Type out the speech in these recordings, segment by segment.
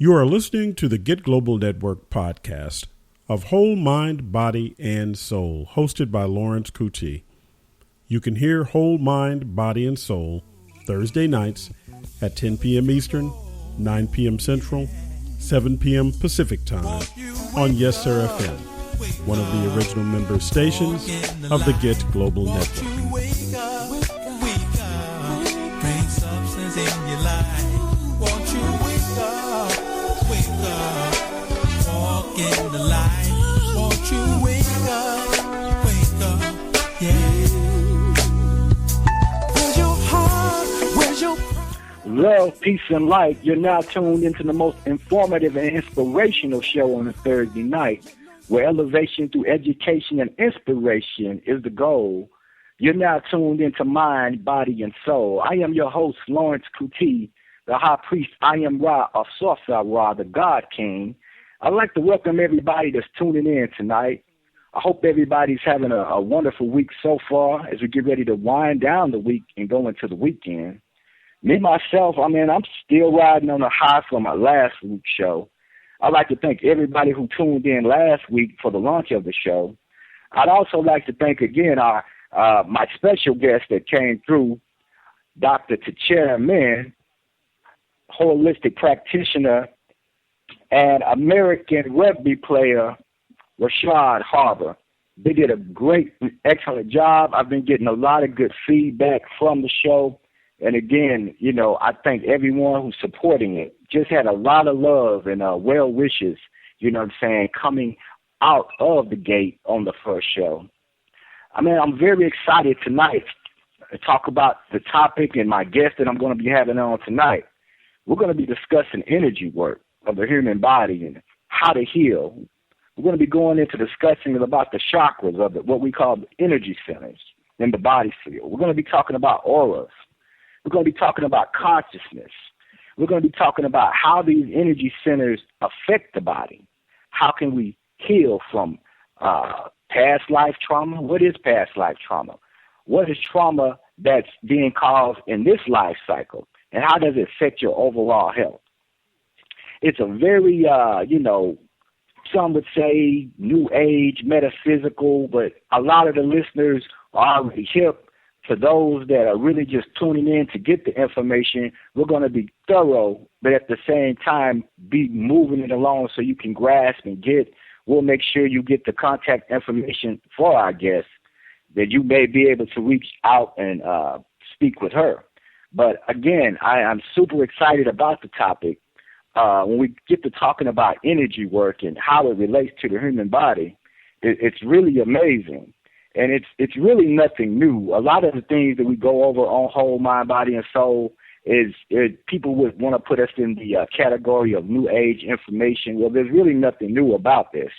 You are listening to the Get Global Network podcast of Whole Mind, Body, and Soul, hosted by Lawrence-Coutee. You can hear Whole Mind, Body, and Soul Thursday nights at 10 p.m. Eastern, 9 p.m. Central, 7 p.m. Pacific Time on Yessurr-FM, one of the original member stations of the Get Global Network. Bring substance in your life. Won't you wake up, walk in the light. Won't you wake up, yeah. Where's your heart, where's your love, peace, and light? You're now tuned into the most informative and inspirational show on a Thursday night, where elevation through education and inspiration is the goal. You're now tuned into Mind, Body, and Soul. I am your host, Lawrence-Coutee, the High Priest. I am Ra-Ausar-Sara, the God King. I'd like to welcome everybody that's tuning in tonight. I hope everybody's having a wonderful week so far as we get ready to wind down the week and go into the weekend. Me, myself, I'm still riding on the high from my last week's show. I'd like to thank everybody who tuned in last week for the launch of the show. I'd also like to thank again my special guest that came through, Dr. Chairman, holistic practitioner, and American rugby player, Rashad Harbor. They did a great, excellent job. I've been getting a lot of good feedback from the show. And again, I thank everyone who's supporting it. Just had a lot of love and well wishes, coming out of the gate on the first show. I'm very excited tonight to talk about the topic and my guest that I'm going to be having on tonight. We're going to be discussing energy work of the human body and how to heal. We're going to be going into discussing about the chakras of what we call the energy centers in the body field. We're going to be talking about auras. We're going to be talking about consciousness. We're going to be talking about how these energy centers affect the body. How can we heal from past life trauma? What is past life trauma? What is trauma that's being caused in this life cycle? And how does it affect your overall health? It's a very, some would say new age, metaphysical, but a lot of the listeners are already hip. For those that are really just tuning in to get the information, we're going to be thorough, but at the same time be moving it along so you can grasp and get. We'll make sure you get the contact information for our guests that you may be able to reach out and speak with her. But again, I'm super excited about the topic. When we get to talking about energy work and how it relates to the human body, it's really amazing. And it's really nothing new. A lot of the things that we go over on Whole Mind, Body, and Soul is people would want to put us in the category of new age information. Well, there's really nothing new about this,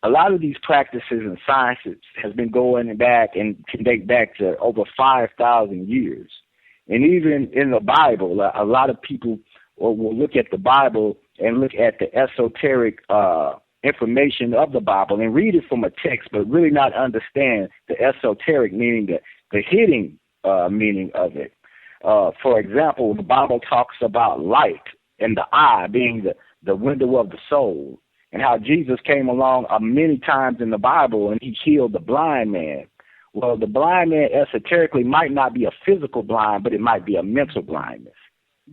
A lot of these practices and sciences has been going back and can date back to over 5,000 years. And even in the Bible, a lot of people will look at the Bible and look at the esoteric information of the Bible and read it from a text, but really not understand the esoteric meaning, the hidden meaning of it. For example, the Bible talks about light and the eye being the window of the soul, and how Jesus came along many times in the Bible and he healed the blind man. Well, the blind man esoterically might not be a physical blind, but it might be a mental blindness.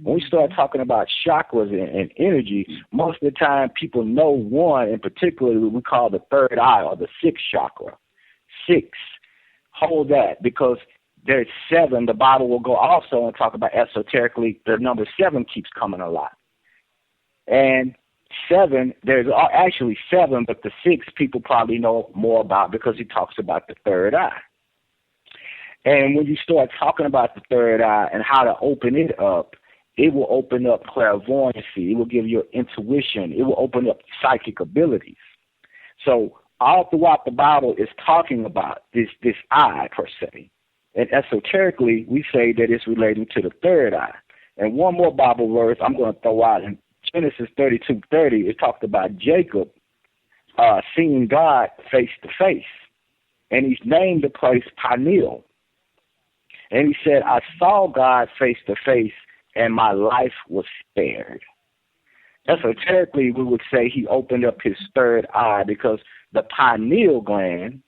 When we start talking about chakras and energy, most of the time people know one in particular we call the third eye or the sixth chakra. 6. Hold that, because there's 7. The Bible will go also and talk about esoterically. The number 7 keeps coming a lot. And 7, there's actually 7, but the 6 people probably know more about because he talks about the third eye. And when you start talking about the third eye and how to open it up, it will open up clairvoyancy. It will give you intuition. It will open up psychic abilities. So all throughout the Bible is talking about this eye per se. And esoterically, we say that it's relating to the third eye. And one more Bible verse I'm going to throw out in Genesis 32:30. It talked about Jacob seeing God face to face. And he's named the place Peniel. And he said, I saw God face to face, and my life was spared. Esoterically, we would say he opened up his third eye because the pineal gland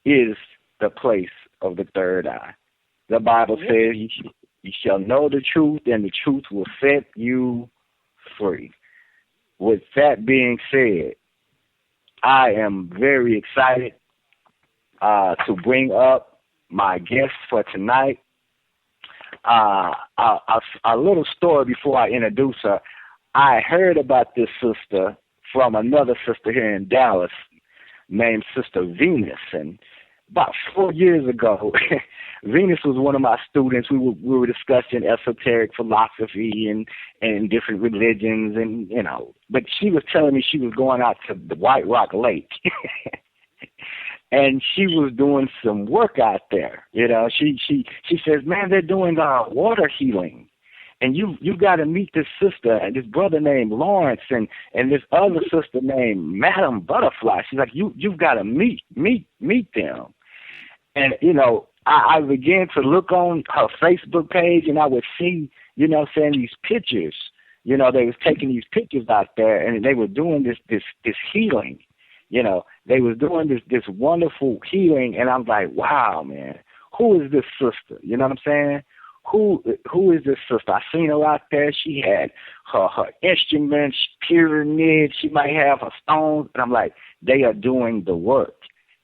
is the place of the third eye. The Bible says you shall know the truth, and the truth will set you free. With that being said, I am very excited to bring up my guest for tonight. A little story before I introduce her. I heard about this sister from another sister here in Dallas named Sister Venus, and about 4 years ago, Venus was one of my students. We were discussing esoteric philosophy and different religions, and but she was telling me she was going out to the White Rock Lake. And she was doing some work out there. She says, man, they're doing water healing. And you got to meet this sister and this brother named Lawrence and this other sister named Madam Butterfly. She's like, you've got to meet them. And, I began to look on her Facebook page, and I would see, saying these pictures. They was taking these pictures out there, and they were doing this healing. They was doing this wonderful healing, and I'm like, wow, man, who is this sister? You know what I'm saying? Who is this sister? I seen her out there. She had her instruments, pyramids. She might have her stones, and I'm like, they are doing the work.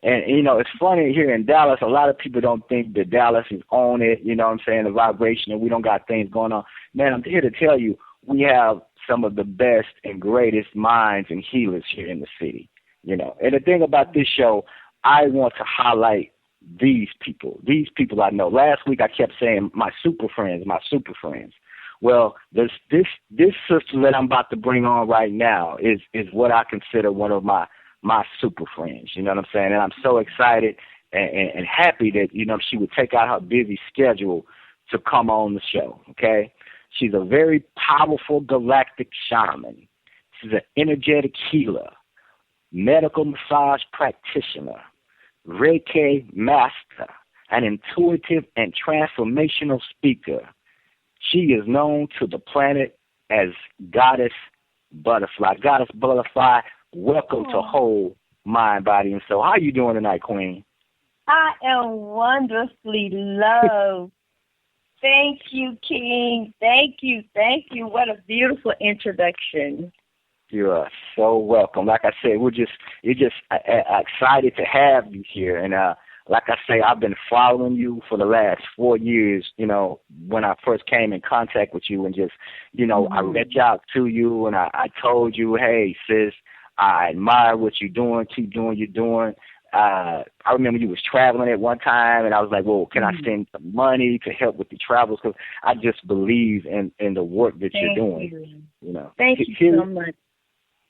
And, it's funny here in Dallas, a lot of people don't think that Dallas is on it, the vibration, and we don't got things going on. Man, I'm here to tell you, we have some of the best and greatest minds and healers here in the city, And the thing about this show, I want to highlight these people I know. Last week I kept saying my super friends. Well, this sister that I'm about to bring on right now is what I consider one of my super friends. You know what I'm saying? And I'm so excited and happy that, she would take out her busy schedule to come on the show, okay? She's a very powerful galactic shaman. She's an energetic healer, medical massage practitioner, Reiki master, an intuitive and transformational speaker. She is known to the planet as Goddess Butterfly. Goddess Butterfly, welcome to Whole Mind, Body, and Soul. How are you doing tonight, Queen? I am wonderfully loved. Thank you, King. Thank you. What a beautiful introduction. You are so welcome. Like I said, we're just excited to have you here. And like I say, I've been following you for the last 4 years, when I first came in contact with you, and just, I reached out to you and I told you, hey, sis, I admire what you're doing. Keep doing what you're doing. I remember you was traveling at one time, and I was like, well, can I send some money to help with the travels? Because I just believe in the work that you're doing. Thank you so much.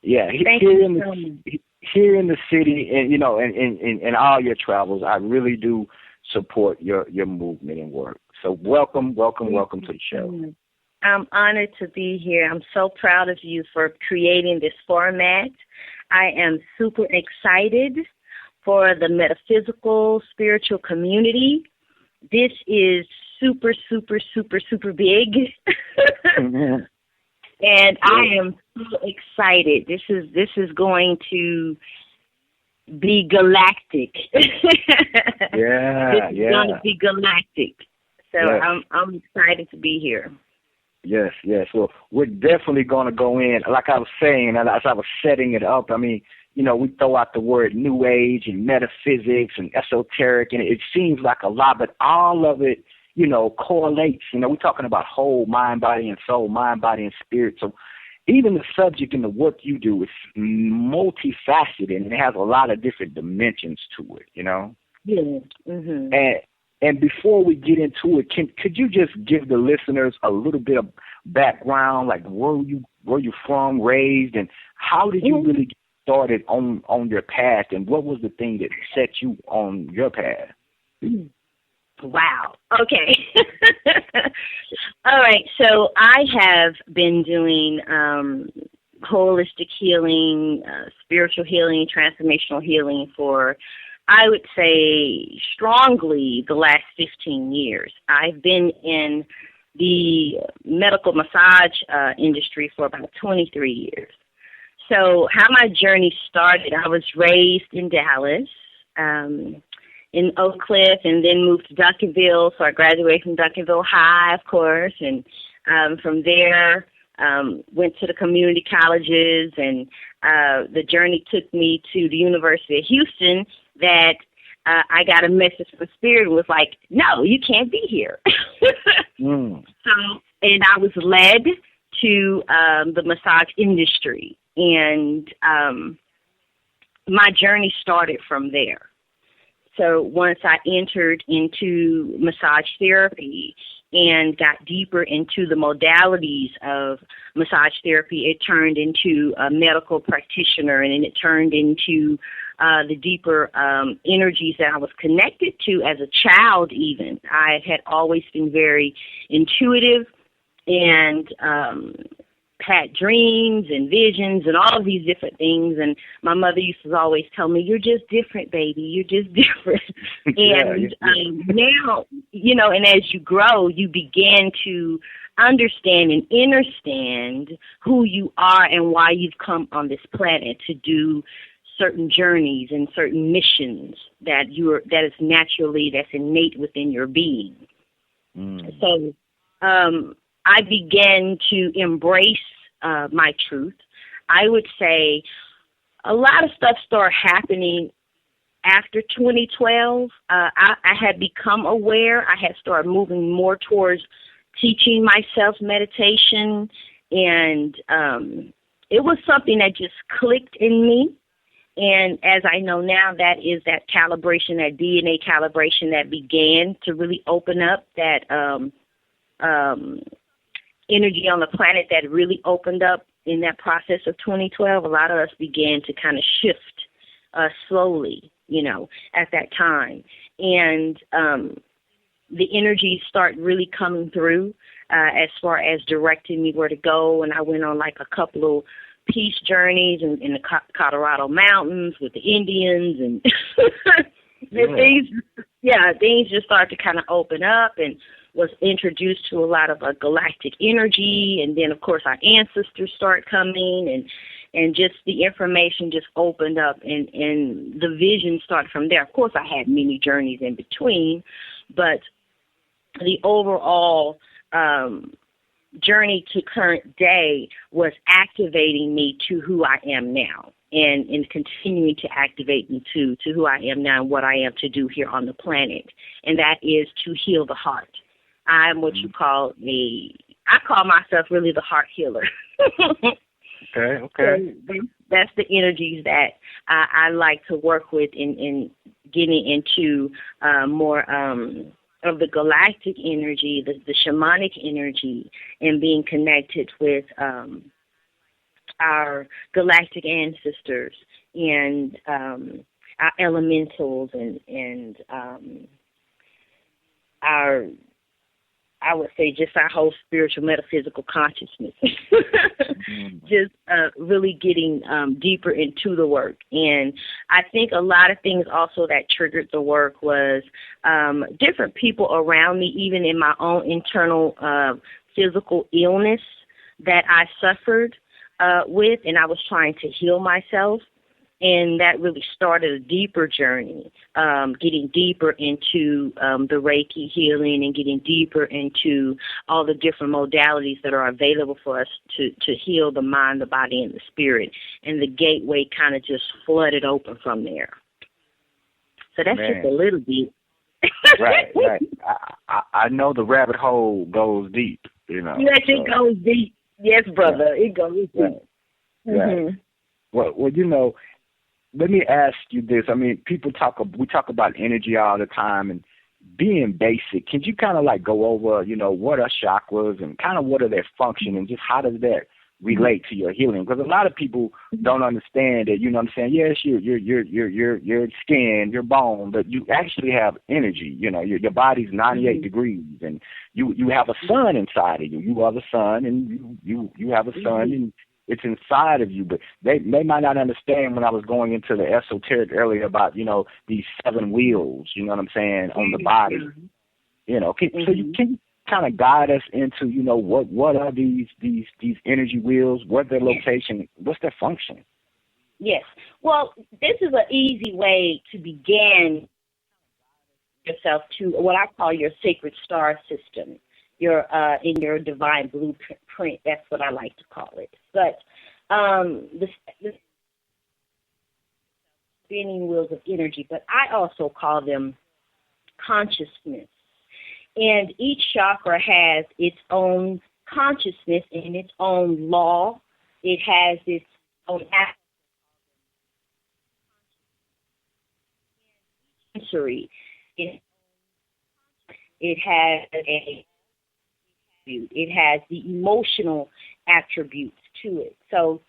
Yeah, here in the city, and in all your travels, I really do support your movement and work. So welcome to the show. I'm honored to be here. I'm so proud of you for creating this format. I am super excited for the metaphysical, spiritual community. This is super, super, super, super big. And I am so excited. This is going to be galactic. Yeah, It's going to be galactic. So yes. I'm excited to be here. Yes. Well, we're definitely going to go in. Like I was saying, as I was setting it up, I mean, we throw out the word New Age and metaphysics and esoteric, and it seems like a lot, but all of it, correlates. We're talking about whole mind, body, and soul, mind, body, and spirit. So even the subject and the work you do is multifaceted, and it has a lot of different dimensions to it, Yeah. Mm-hmm. And before we get into it, could you just give the listeners a little bit of background, like where you from, raised, and how did you really get started on your path, and what was the thing that set you on your path? Wow. Okay. All right. So I have been doing holistic healing, spiritual healing, transformational healing for, I would say, strongly the last 15 years. I've been in the medical massage industry for about 23 years. So how my journey started, I was raised in Dallas, in Oak Cliff, and then moved to Duncanville. So I graduated from Duncanville High, of course, and from there went to the community colleges, and the journey took me to the University of Houston that I got a message from Spirit and was like, no, you can't be here. So, and I was led to the massage industry, and my journey started from there. So once I entered into massage therapy and got deeper into the modalities of massage therapy, it turned into a medical practitioner, and then it turned into the deeper energies that I was connected to as a child even. I had always been very intuitive and had dreams and visions and all of these different things. And my mother used to always tell me, you're just different, baby. You're just different. And now, you know, and as you grow, you begin to understand and understand who you are and why you've come on this planet to do certain journeys and certain missions that is naturally, that's innate within your being. So I began to embrace my truth. I would say a lot of stuff started happening after 2012. I had become aware. I had started moving more towards teaching myself meditation, and it was something that just clicked in me. And as I know now, that is that calibration, that DNA calibration that began to really open up that energy on the planet that really opened up in that process of 2012. A lot of us began to kind of shift slowly, you know, at that time. And the energies start really coming through as far as directing me where to go. And I went on like a couple of peace journeys in the Colorado mountains with the Indians, and things just started to kind of open up, and was introduced to a lot of galactic energy. And then, of course, our ancestors start coming, and just the information just opened up, and the vision started from there. Of course, I had many journeys in between, but the overall journey to current day was activating me to who I am now, and continuing to activate me to who I am now and what I am to do here on the planet, and that is to heal the heart. I'm what you call I call myself really the heart healer. Okay. So that's the energies that I like to work with in getting into more of the galactic energy, the shamanic energy, and being connected with our galactic ancestors and our elementals and our, I would say, just our whole spiritual metaphysical consciousness. Just really getting deeper into the work. And I think a lot of things also that triggered the work was different people around me, even in my own internal physical illness that I suffered with, and I was trying to heal myself. And that really started a deeper journey, getting deeper into the Reiki healing and getting deeper into all the different modalities that are available for us to heal the mind, the body, and the spirit. And the gateway kind of just flooded open from there. So that's just a little bit. Right. I know the rabbit hole goes deep, you know. Yes, it goes deep. Yes, brother, it goes deep. Right. Mm-hmm. Well, you know, let me ask you this. I mean, we talk about energy all the time and being basic. Can you kind of like go over, you know, what are chakras and kind of what are their function and just how does that relate to your healing? Because a lot of people don't understand that, you know what I'm saying? Yes, your skin, your bone, but you actually have energy. You know, your body's 98 degrees and you have a sun inside of you. You are the sun and you have a sun and it's inside of you, but they might not understand when I was going into the esoteric earlier about, you know, these 7 wheels, you know what I'm saying, on the body. You know, can kind of guide us into, what are these energy wheels? What's their location? What's their function? Yes. Well, this is an easy way to begin yourself to what I call your sacred star system. Your in your divine blueprint. That's what I like to call it. But the spinning wheels of energy, but I also call them consciousness. And each chakra has its own consciousness and its own law. It has its own sensory. It has the emotional attributes to it. So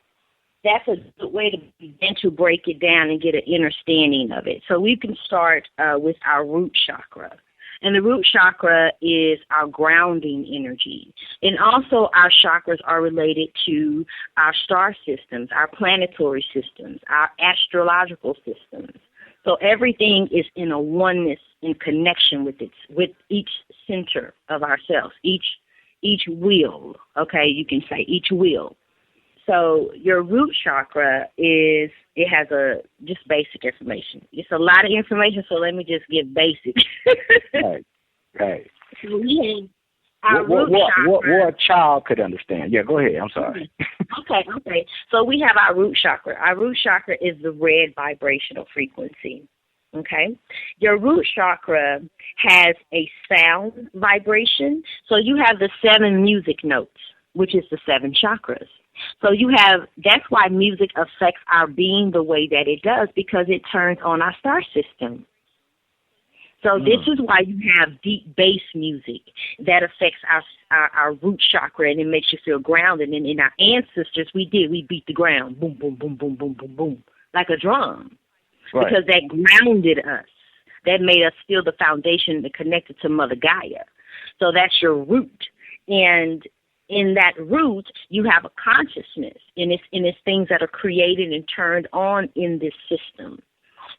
that's a good way to begin to break it down and get an understanding of it. So we can start with our root chakra. And the root chakra is our grounding energy. And also our chakras are related to our star systems, our planetary systems, our astrological systems. So everything is in a oneness in connection with each center of ourselves, each wheel, okay, you can say each wheel. So your root chakra has just basic information. It's a lot of information, so let me just give basic. Right. So we have our root chakra. What a child could understand. Yeah, go ahead. I'm sorry. Okay. So we have our root chakra. Our root chakra is the red vibrational frequency. Okay. Your root chakra has a sound vibration. So you have the 7 music notes, which is the 7 chakras. So that's why music affects our being the way that it does, because it turns on our star system. So this is why you have deep bass music that affects our root chakra, and it makes you feel grounded. And in our ancestors, we beat the ground, boom, boom, boom, boom, boom, boom, boom, like a drum, right. Because that grounded us. That made us feel the foundation and connected to Mother Gaia. So that's your root. And in that root, you have a consciousness, and it's things that are created and turned on in this system.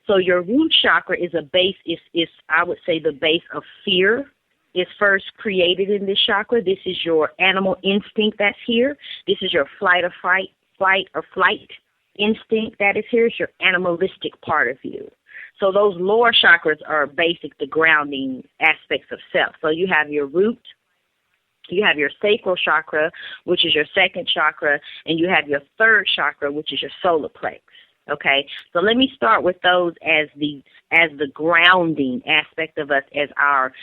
So your root chakra is a base, is I would say the base of fear is first created in this chakra. This is your animal instinct that's here. This is your flight or flight instinct that is here. It's your animalistic part of you. So those lower chakras are basic, the grounding aspects of self. So you have your root, you have your sacral chakra, which is your second chakra, and you have your third chakra, which is your solar plex. Okay, so let me start with those as the grounding aspect of us, as our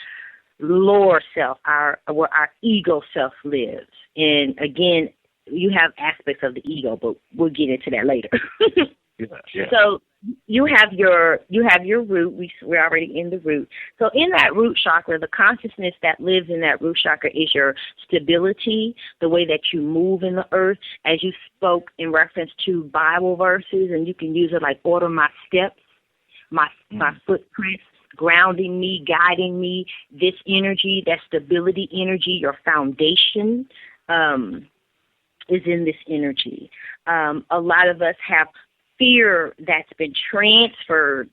lower self, where our ego self lives. And again, you have aspects of the ego, but we'll get into that later. Yeah. So you have your root. We're already in the root. So in that root chakra, the consciousness that lives in that root chakra is your stability, the way that you move in the earth, as you spoke in reference to Bible verses, and you can use it like order my steps, my footprints, grounding me, guiding me. This energy, that stability energy, your foundation, is in this energy. A lot of us have fear that's been transferred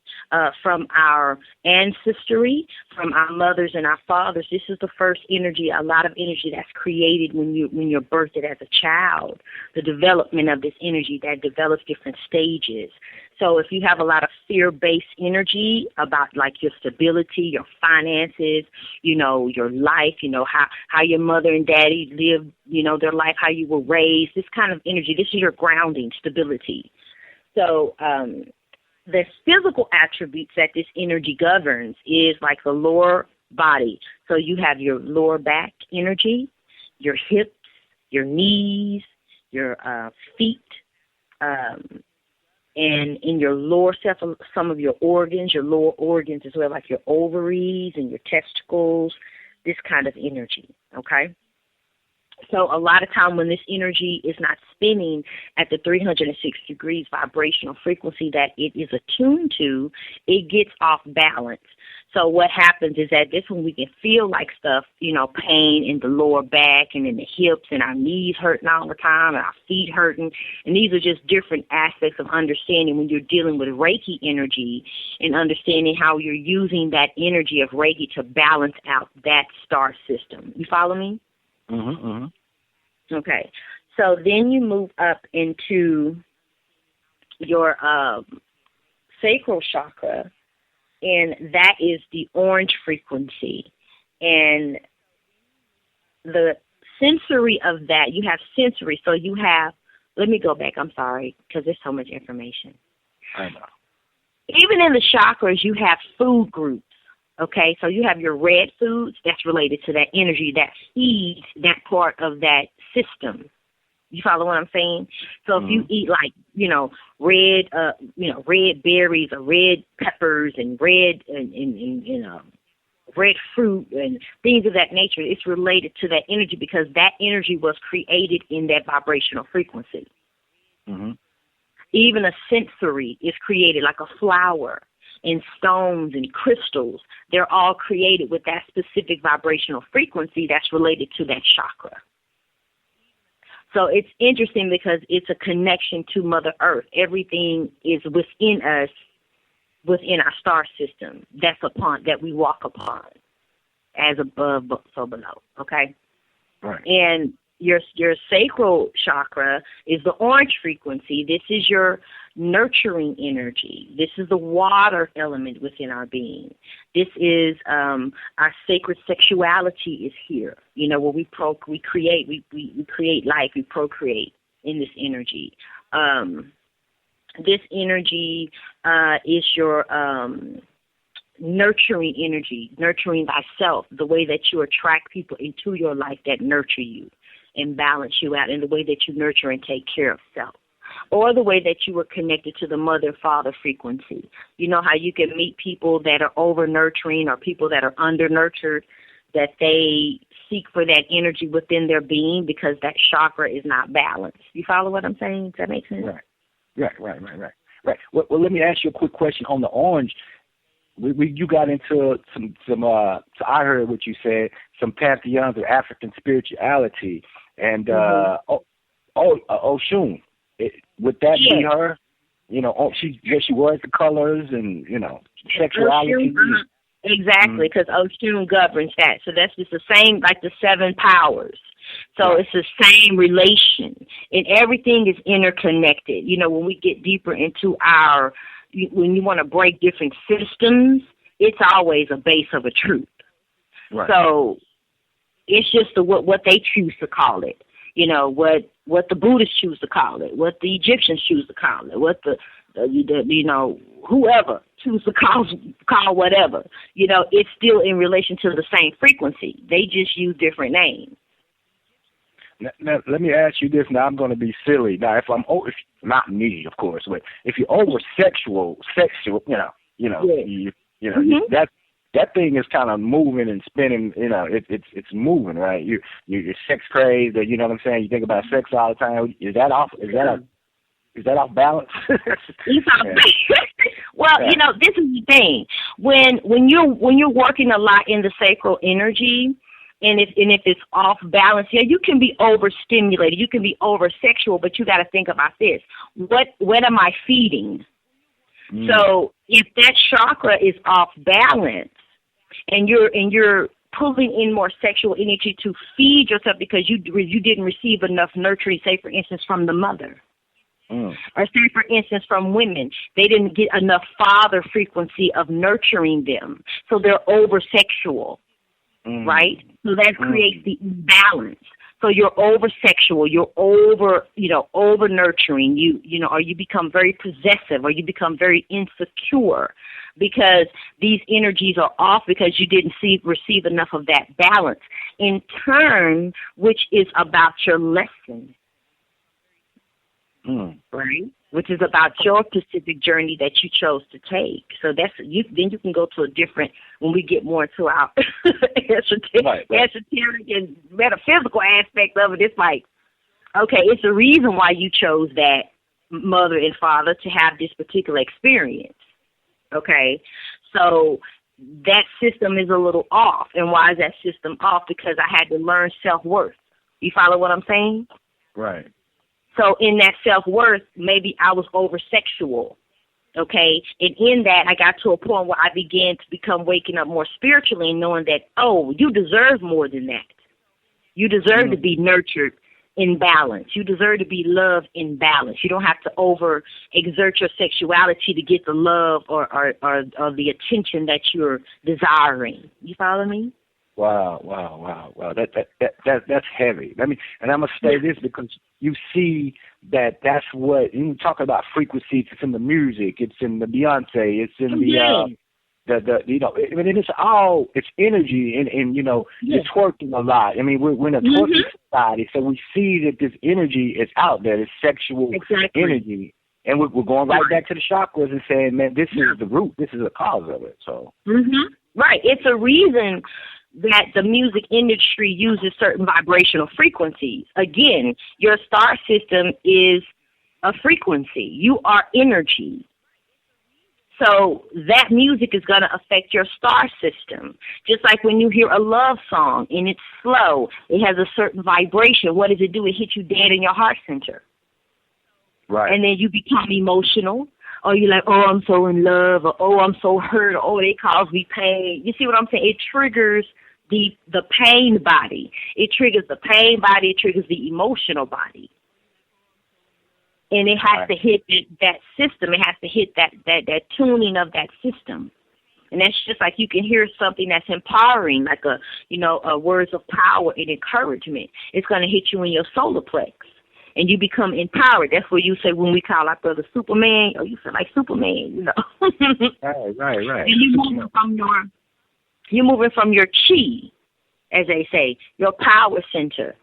from our ancestry, from our mothers and our fathers. This is the first energy, a lot of energy that's created when you're birthed as a child. The development of this energy that develops different stages. So if you have a lot of fear-based energy about like your stability, your finances, your life, how your mother and daddy lived, their life, how you were raised, this kind of energy, this is your grounding, stability. So the physical attributes that this energy governs is like the lower body. So you have your lower back energy, your hips, your knees, your feet, and in your lower self, some of your organs, your lower organs as well, like your ovaries and your testicles, this kind of energy, okay? So a lot of time when this energy is not spinning at the 306 degrees vibrational frequency that it is attuned to, it gets off balance. So what happens is that this when we can feel like stuff, pain in the lower back and in the hips and our knees hurting all the time and our feet hurting. And these are just different aspects of understanding when you're dealing with Reiki energy and understanding how you're using that energy of Reiki to balance out that star system. You follow me? Mm-hmm, mm-hmm. Okay. So then you move up into your sacral chakra, and that is the orange frequency. And the sensory of that, you have sensory. So you have, let me go back, I'm sorry, because there's so much information. I know. Even in the chakras, you have food groups. Okay, so you have your red foods, that's related to that energy that feeds that part of that system. You follow what I'm saying? So if you eat like, red berries or red peppers and red red fruit and things of that nature, it's related to that energy because that energy was created in that vibrational frequency. Mm-hmm. Even a sensory is created like a flower, and stones and crystals. They're all created with that specific vibrational frequency that's related to that chakra. So it's interesting because it's a connection to Mother Earth. Everything is within us, within our star system. That we walk upon, as above, so below. Okay, right. And your sacral chakra is the orange frequency. This is your nurturing energy. This is the water element within our being. This is our sacred sexuality is here. Where we create, we create life, we procreate in this energy. This energy is your nurturing energy, nurturing thyself, the way that you attract people into your life that nurture you and balance you out, in the way that you nurture and take care of self. Or the way that you were connected to the mother-father frequency. You know how you can meet people that are over-nurturing or people that are under-nurtured, that they seek for that energy within their being because that chakra is not balanced. You follow what I'm saying? Does that make sense? Right. Well, let me ask you a quick question on the orange. You got into some. So I heard what you said. Some pantheons of African spirituality, and Oshun. Would that be her? She wears the colors and sexuality. Oshun, exactly, because Oshun governs that. So that's just the same, like the seven powers. So it's the same relation, and everything is interconnected. When we get deeper into when you want to break different systems, it's always a base of a truth. Right. So it's just what they choose to call it. What the Buddhists choose to call it, what the Egyptians choose to call it, what the whoever choose to call whatever. It's still in relation to the same frequency. They just use different names. Now, let me ask you this. Now, I'm going to be silly. Now, if not me, of course, but if you're over sexual, that thing is kind of moving and spinning. It's moving, right? You're sex crazed. You know what I'm saying? You think about sex all the time. Is that off balance? It's off balance. Well, this is the thing. When you're working a lot in the sacral energy. And if it's off balance, you can be overstimulated, you can be over sexual, but you got to think about this: what am I feeding? So if that chakra is off balance, and you're pulling in more sexual energy to feed yourself because you didn't receive enough nurturing, say for instance from the mother, or say for instance from women, they didn't get enough father frequency of nurturing them, so they're over sexual. Right? So that creates the imbalance. So you're over sexual, you're over nurturing, or you become very possessive, or you become very insecure because these energies are off because you didn't receive enough of that balance. In turn, which is about your lesson. Right? Which is about your specific journey that you chose to take. So then you can go to a different, when we get more into our esoteric and metaphysical aspect of it, it's like, okay, it's the reason why you chose that mother and father to have this particular experience. Okay? So that system is a little off. And why is that system off? Because I had to learn self-worth. You follow what I'm saying? Right. So in that self-worth, maybe I was over-sexual, okay? And in that, I got to a point where I began to become waking up more spiritually and knowing that, oh, you deserve more than that. You deserve to be nurtured in balance. You deserve to be loved in balance. You don't have to over-exert your sexuality to get the love or the attention that you're desiring. You follow me? Wow. That's heavy. And I'm gonna say this because you see that's what you talk about frequencies. It's in the music. It's in the Beyonce. It's in the it's energy and you're twerking a lot. I mean, we're in a twerking society, so we see that this energy is out there. It's sexual energy, and we're going right back to the chakras and saying, man, this is the root. This is the cause of it. So right, it's a reason that the music industry uses certain vibrational frequencies. Again, your star system is a frequency. You are energy. So that music is going to affect your star system. Just like when you hear a love song and it's slow, it has a certain vibration. What does it do? It hits you dead in your heart center. Right. And then you become emotional. Or you're like, oh, I'm so in love. Or, oh, I'm so hurt. Or, oh, they cause me pain. You see what I'm saying? It triggers the pain body. It triggers the pain body. It triggers the emotional body. And it has to hit that system. It has to hit that tuning of that system. And that's just like you can hear something that's empowering, like a words of power and encouragement. It's going to hit you in your solar plex, and you become empowered. That's what you say when we call our brother Superman. Oh, you feel like Superman, Right. And you're moving from your chi, as they say, your power center.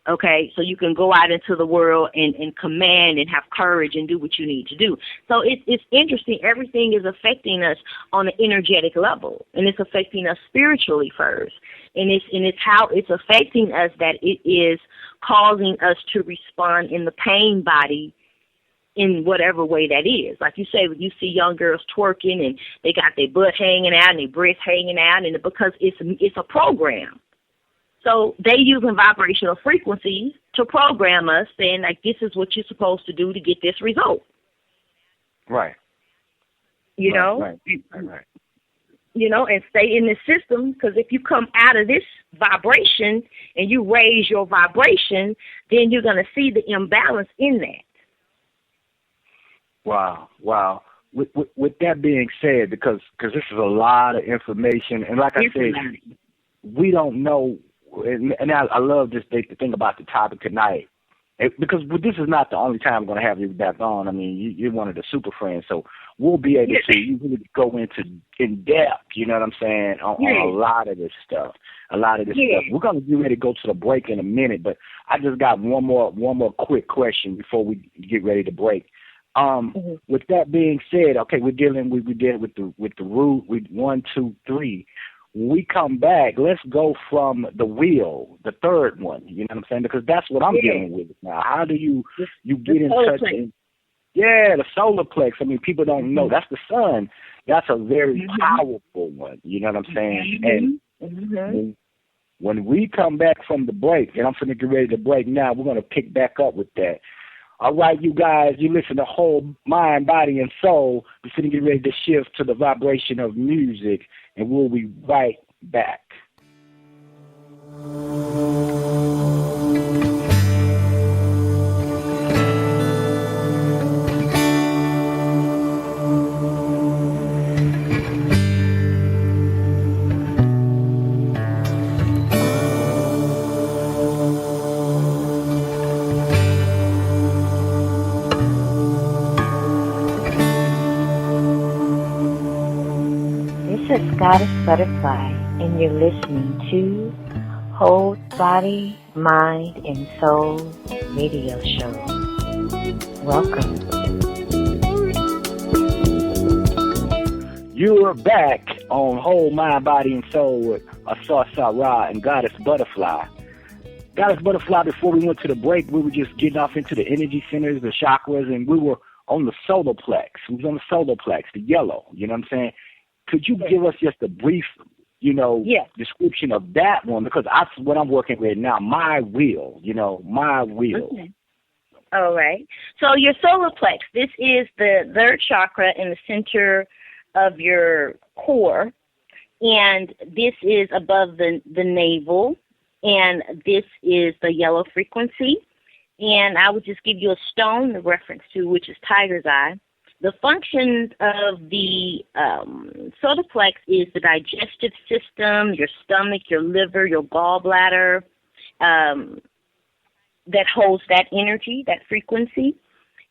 Okay, so you can go out into the world and command and have courage and do what you need to do. So it's interesting. Everything is affecting us on an energetic level, and it's affecting us spiritually first. And it's how it's affecting us that it is causing us to respond in the pain body in whatever way that is. Like you say, when you see young girls twerking and they got their butt hanging out and their breasts hanging out, and because it's a program. So they using vibrational frequencies to program us, saying, like, this is what you're supposed to do to get this result. Right. Right. And stay in the system, because if you come out of this vibration and you raise your vibration, then you're going to see the imbalance in that. Wow. With that being said, because this is a lot of information, and like I said, we don't know. And I love this thing about the topic tonight, because this is not the only time I'm going to have you back on. I mean, you're one of the super friends, so we'll be able to really go in depth, you know what I'm saying, on a lot of this stuff. We're going to get ready to go to the break in a minute, but I just got one more quick question before we get ready to break. With that being said, okay, we're dealing with the root with 1, 2, 3. When we come back, let's go from the wheel, the third one, you know what I'm saying? Because that's what I'm dealing with now. How do you get in touch? The solar plex. I mean, people don't know. That's the sun. That's a very powerful one, you know what I'm saying? And when we come back from the break, and I'm going to get ready to break now, we're going to pick back up with that. All right, you guys, you listen to Whole Mind, Body, and Soul. We're going to get ready to shift to the vibration of music, and we'll be right back. This is Goddess Butterfly, and you're listening to Whole Body, Mind, and Soul radio show. Welcome. You are back on Whole Mind, Body, and Soul with Ausar-Sara and Goddess Butterfly. Goddess Butterfly, before we went to the break, we were just getting off into the energy centers, the chakras, and we were on the solar plex. We was on the solar plex, the yellow, you know what I'm saying? Could you give us just a brief, description of that one? Because that's what I'm working with now, my will, my will. Okay. All right. So your solar plex, this is the third chakra in the center of your core, and this is above the navel, and this is the yellow frequency. And I would just give you a stone, the reference to which is tiger's eye. The functions of the solar plex is the digestive system, your stomach, your liver, your gallbladder, that holds that energy, that frequency.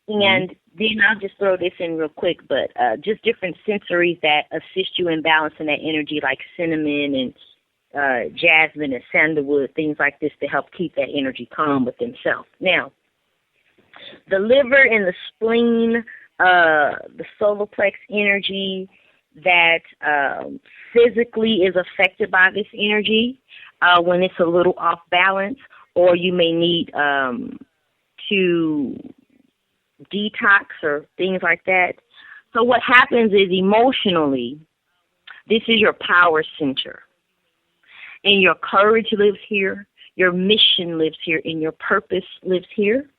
And then I'll just throw this in real quick, but just different sensories that assist you in balancing that energy, like cinnamon and jasmine and sandalwood, things like this to help keep that energy calm within self. Now, the liver and the spleen, the solar plex energy that physically is affected by this energy when it's a little off balance, or you may need to detox or things like that. So what happens is emotionally, this is your power center. And your courage lives here, your mission lives here, and your purpose lives here.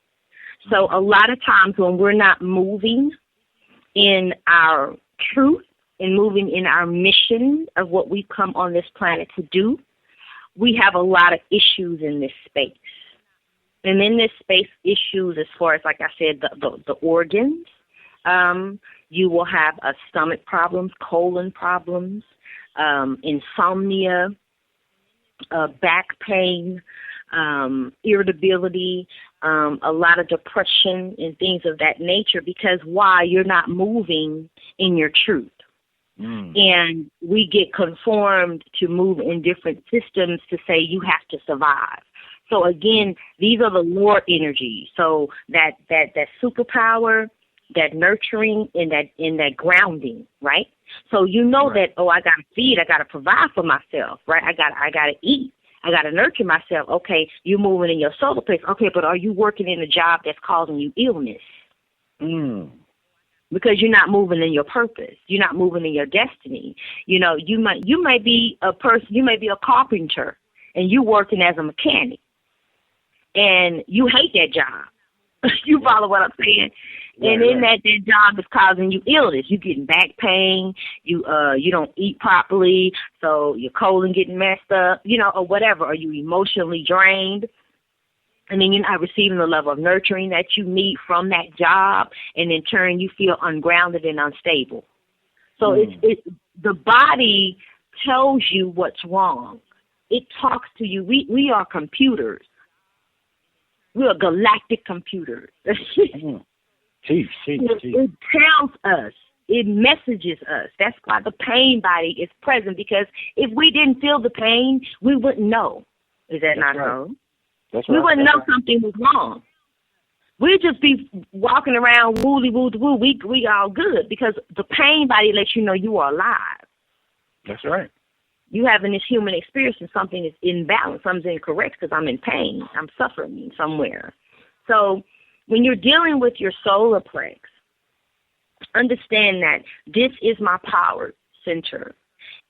So a lot of times when we're not moving in our truth and moving in our mission of what we've come on this planet to do, we have a lot of issues in this space. And in this space, issues as far as, like I said, the organs. You will have stomach problems, colon problems, insomnia, back pain, irritability, a lot of depression and things of that nature, because why? You're not moving in your truth. And we get conformed to move in different systems to say you have to survive. So again, these are the lower energies. So that superpower, that nurturing, and that grounding, right? So you know that, I got to feed, I got to provide for myself, right? I got to eat, I got to nurture myself. Okay, you're moving in your solar place. Okay, but are you working in a job that's causing you illness? Because you're not moving in your purpose. You're not moving in your destiny. You might be a person, you may be a carpenter, and you're working as a mechanic, and you hate that job. You follow what I'm saying? And in that job is causing you illness. You're getting back pain. You don't eat properly, so your colon getting messed up, or whatever. Or you emotionally drained, and then you're not receiving the level of nurturing that you need from that job, and in turn you feel ungrounded and unstable. So the body tells you what's wrong. It talks to you. We are computers. We are galactic computers. It tells us. It messages us. That's why the pain body is present, because if we didn't feel the pain, we wouldn't know. Is that not so? We wouldn't know something was wrong. We'd just be walking around woolly-woo-woo. We all good, because the pain body lets you know you are alive. That's right. You having this human experience and something is imbalanced, something's incorrect because I'm in pain. I'm suffering somewhere. So when you're dealing with your solar plex, understand that this is my power center.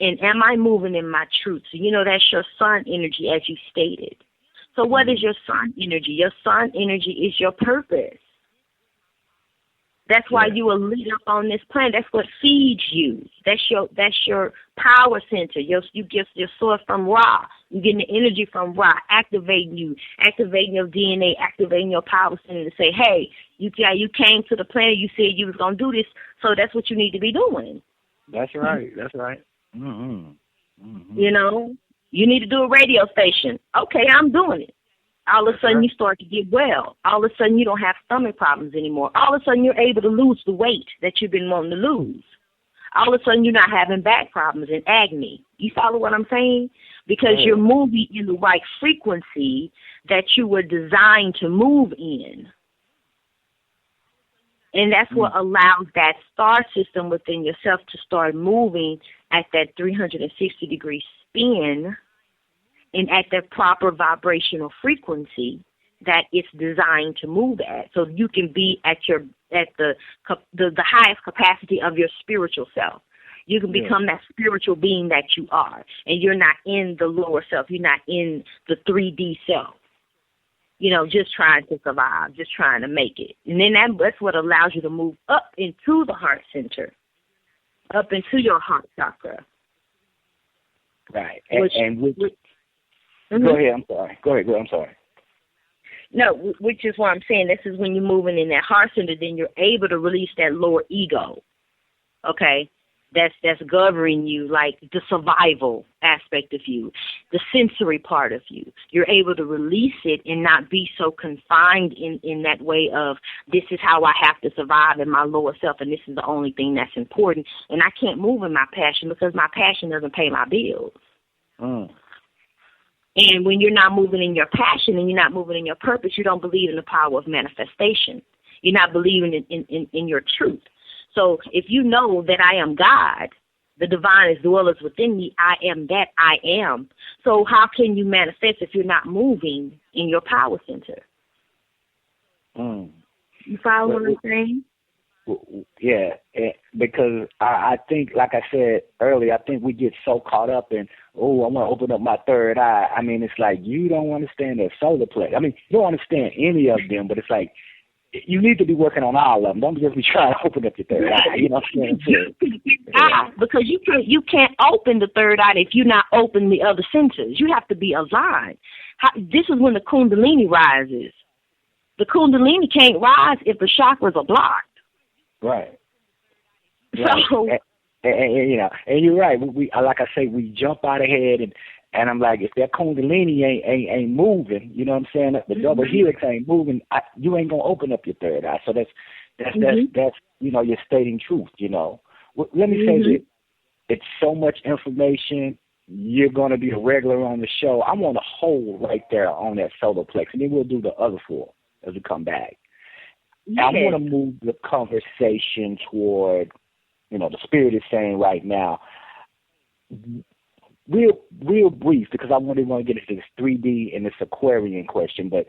And am I moving in my truth? So, that's your sun energy, as you stated. So what is your sun energy? Your sun energy is your purpose. That's why you were lit up on this planet. That's what feeds you. That's your power center. You get your source from Ra. You're getting the energy from Ra, activating you, activating your DNA, activating your power center to say, hey, you came to the planet. You said you was gonna do this, so that's what you need to be doing. That's right. That's right. You need to do a radio station. Okay, I'm doing it. All of a sudden, you start to get well. All of a sudden, you don't have stomach problems anymore. All of a sudden, you're able to lose the weight that you've been wanting to lose. All of a sudden, you're not having back problems and agony. You follow what I'm saying? Because you're moving in the right frequency that you were designed to move in. And that's what allows that star system within yourself to start moving at that 360-degree spin and at the proper vibrational frequency that it's designed to move at, so you can be at the highest capacity of your spiritual self. You can become that spiritual being that you are, and you're not in the lower self. You're not in the 3D self, just trying to survive, just trying to make it. And then that's what allows you to move up into the heart center, up into your heart chakra. Right. Go ahead. I'm sorry. Go ahead. I'm sorry. No, which is what I'm saying. This is when you're moving in that heart center, then you're able to release that lower ego. Okay? That's governing you, like the survival aspect of you, the sensory part of you. You're able to release it and not be so confined in that way of, this is how I have to survive in my lower self, and this is the only thing that's important. And I can't move in my passion because my passion doesn't pay my bills. And when you're not moving in your passion and you're not moving in your purpose, you don't believe in the power of manifestation. You're not believing in your truth. So if you know that I am God, the divine is dwellers within me, I am that I am. So how can you manifest if you're not moving in your power center? You follow what I'm saying? Yeah, because I think, like I said earlier, I think we get so caught up in, I want to open up my third eye. I mean, it's like you don't understand the solar plexus. I mean, you don't understand any of them, but it's like you need to be working on all of them. Don't just be trying to open up your third eye. You know what I'm saying? Because you can't open the third eye if you're not open the other senses. You have to be aligned. This is when the Kundalini rises. The Kundalini can't rise if the chakras are blocked. Right. So, and you're right. We like I say, we jump out ahead, and I'm like, if that Kundalini ain't moving, you know what I'm saying? The double helix ain't moving. You ain't gonna open up your third eye. So that's you're stating truth. Let me say this: it's so much information. You're gonna be a regular on the show. I want to hold right there on that solar plex, and then we'll do the other four as we come back. Yes. I want to move the conversation toward, the spirit is saying right now, real brief, because I really want to get into this 3D and this Aquarian question, but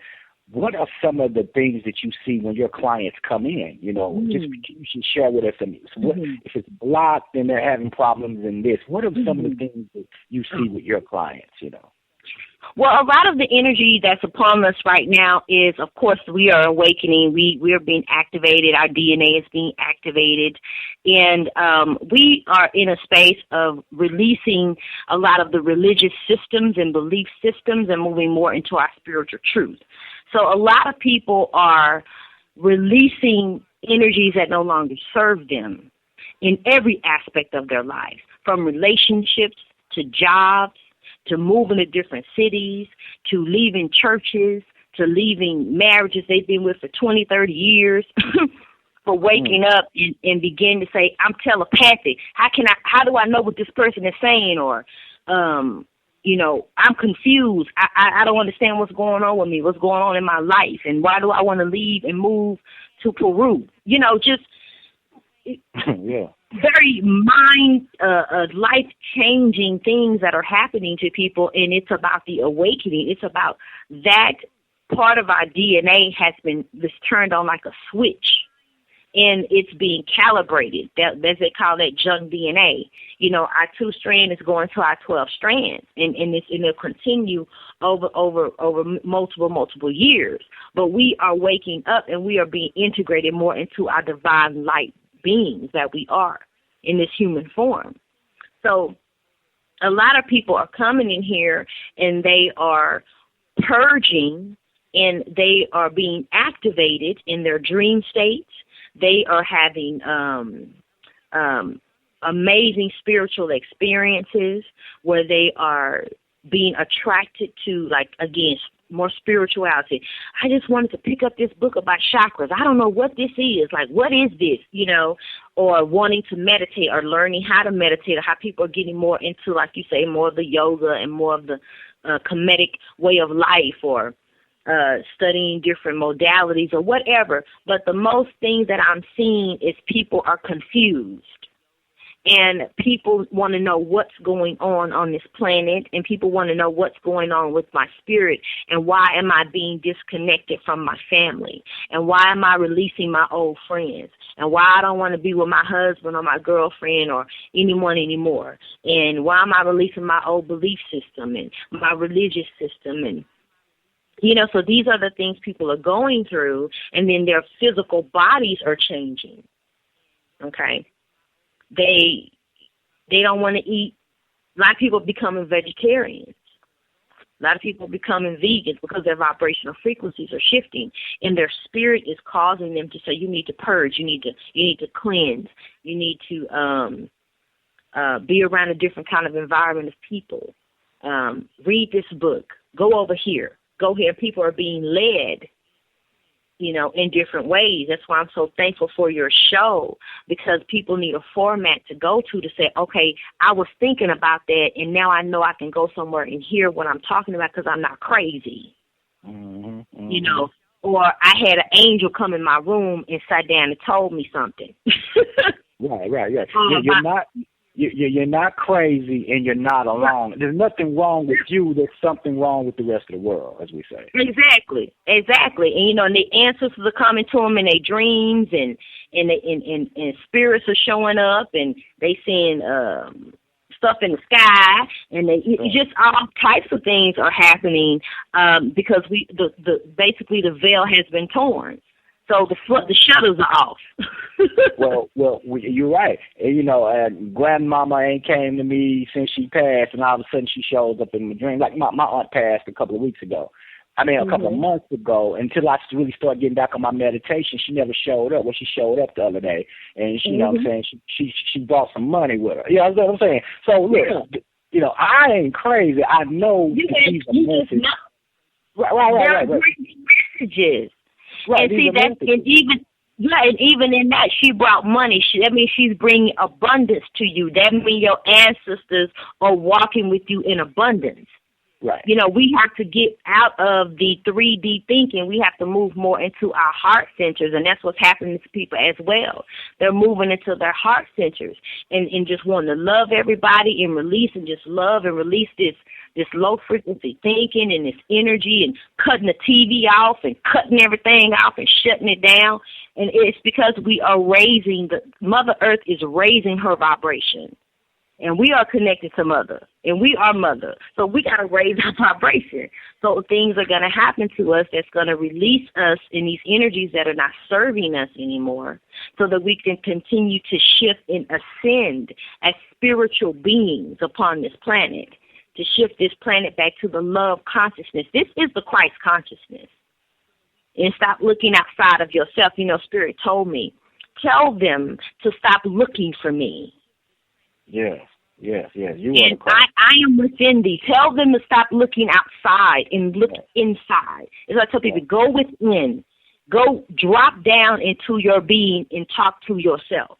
what are some of the things that you see when your clients come in? Just you should share with us. If it's blocked and they're having problems in this, what are some of the things that you see with your clients, Well, a lot of the energy that's upon us right now is, of course, we are awakening. We are being activated. Our DNA is being activated. And we are in a space of releasing a lot of the religious systems and belief systems and moving more into our spiritual truth. So a lot of people are releasing energies that no longer serve them in every aspect of their life, from relationships to jobs, to moving to different cities, to leaving churches, to leaving marriages they've been with for 20, 30 years, for waking up and begin to say, I'm telepathic. How do I know what this person is saying? Or, I'm confused. I don't understand what's going on with me, what's going on in my life, and why do I want to leave and move to Peru? Very life-changing things that are happening to people, and it's about the awakening. It's about that part of our DNA has been turned on like a switch, and it's being calibrated. As they call that junk DNA. Our 2 strand is going to our 12 strands, and it'll continue over multiple years. But we are waking up, and we are being integrated more into our divine light beings that we are in this human form. So a lot of people are coming in here and they are purging and they are being activated in their dream states. They are having amazing spiritual experiences where they are being attracted to, more spirituality. I just wanted to pick up this book about chakras. I don't know what this is. What is this? Or wanting to meditate or learning how to meditate, or how people are getting more into, like you say, more of the yoga and more of the comedic way of life, or studying different modalities or whatever. But the most thing that I'm seeing is people are confused. And people want to know what's going on this planet, and people want to know what's going on with my spirit, and why am I being disconnected from my family, and why am I releasing my old friends, and why I don't want to be with my husband or my girlfriend or anyone anymore, and why am I releasing my old belief system and my religious system. And so these are the things people are going through, and then their physical bodies are changing. Okay? They don't want to eat. A lot of people are becoming vegetarians. A lot of people are becoming vegans because their vibrational frequencies are shifting, and their spirit is causing them to say, you need to purge, you need to cleanse, you need to be around a different kind of environment of people. Read this book. Go over here. Go here. People are being led, in different ways. That's why I'm so thankful for your show, because people need a format to go to say, okay, I was thinking about that, and now I know I can go somewhere and hear what I'm talking about because I'm not crazy. Mm-hmm. Or I had an angel come in my room and sat down and told me something. Right. You're not crazy, and you're not alone. There's nothing wrong with you. There's something wrong with the rest of the world, as we say. Exactly. And and the answers are coming to them in their dreams, and spirits are showing up, and they seeing stuff in the sky, and just all types of things are happening because basically the veil has been torn. So the shutters are off. well, you're right. Grandmama ain't came to me since she passed, and all of a sudden she shows up in my dream. Like my aunt passed a couple of weeks ago. A couple of months ago. Until I really started getting back on my meditation, she never showed up. Well, she showed up the other day, and she, know what I'm saying, she brought some money with her. You know what I'm saying? So look, I ain't crazy. I know these are messages. Right. Messages. Right, and see that, and even in that, she brought money. That means she's bringing abundance to you. That means your ancestors are walking with you in abundance. Right. We have to get out of the 3D thinking. We have to move more into our heart centers, and that's what's happening to people as well. They're moving into their heart centers and just wanting to love everybody and release and just love and release this low frequency thinking and this energy, and cutting the TV off and cutting everything off and shutting it down. And it's because we are Mother Earth is raising her vibration. And we are connected to Mother, and we are Mother. So we got to raise our vibration. So things are going to happen to us that's going to release us in these energies that are not serving us anymore, so that we can continue to shift and ascend as spiritual beings upon this planet, to shift this planet back to the love consciousness. This is the Christ consciousness. And stop looking outside of yourself. Spirit told me, tell them to stop looking for me. Yes. You and I am within thee. Tell them to stop looking outside and look inside. As I tell people, go within. Go drop down into your being and talk to yourself.